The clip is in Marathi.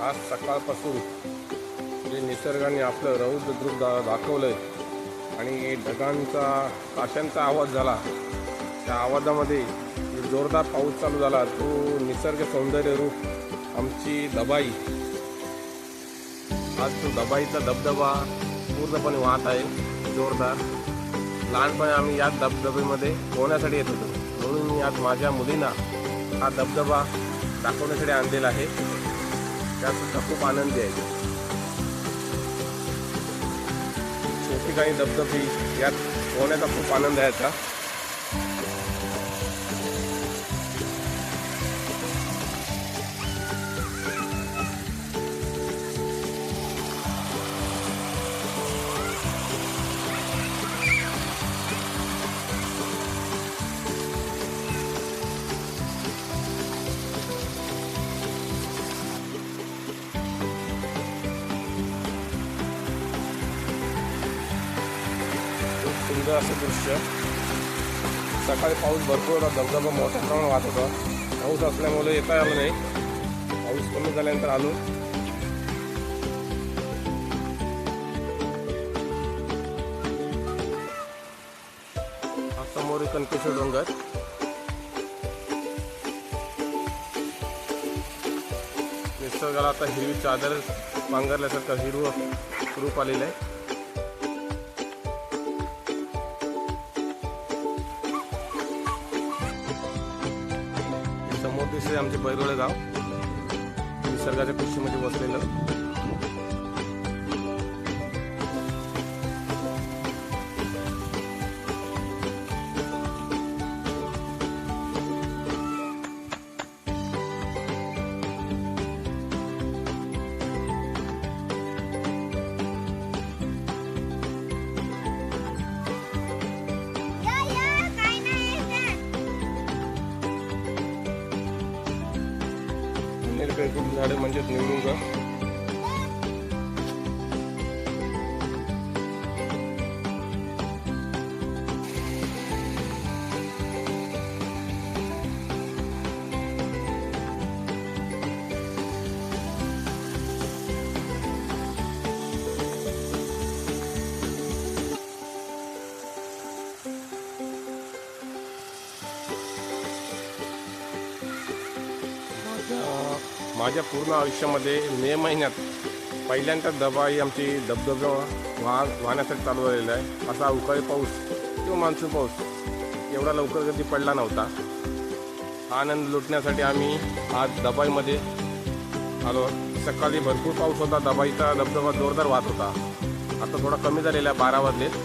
आज सकाळपासून जे निसर्गाने आपलं रौद्र रूप दाखवलंय आणि ढगांचा काशांचा आवाज झाला, त्या आवाजामध्ये जोरदार पाऊस चालू झाला. तो निसर्ग सौंदर्य रूप आमची दबाई, आज तो दबाईचा धबधबा पूर्णपणे वाहत आहे जोरदार. लहानपणी आम्ही या धबधब्यामध्ये पोहण्यासाठी येत होतो, म्हणून मी आज माझ्या मुलींना हा धबधबा दाखवण्यासाठी आणलेला आहे. त्यासुद्धा खूप आनंदी आहे. छोटी काही धबधबे यात पोहण्याचा खूप आनंद आहे याचा. सुंदर असं दृश्य. सकाळी पाऊस भरपूर होता, धबधबा मोठ्या प्रमाणात वाहत होता. पाऊस असल्यामुळे येता आलं नाही. पाऊस कमी झाल्यानंतर आलो. हा समोर कणकेश्वर डोंगर. निसर्गाला आता हिरवी चादर पांघरल्यासारखं हिरवं रूप आलेलं आहे. समोर दिसते आमचे बैरोळे गाव, निसर्गाच्या कुशीमध्ये बसलेलं. खूप झाडे म्हणजे निवडुंग. माझ्या पूर्ण आयुष्यामध्ये मे महिन्यात पहिल्यांदा दबाई आमची धबधबा वाहण्यासाठी चालू झालेला आहे. असा अवकाळी पाऊस किंवा मान्सून पाऊस एवढा लवकर कधी पडला नव्हता. हा आनंद लुटण्यासाठी आम्ही आज दबाईमध्ये आलो. सकाळी भरपूर पाऊस होता, दबाईचा धबधबा जोरदार वाहत होता. आता थोडा कमी झालेला आहे, 12 वाजलेत.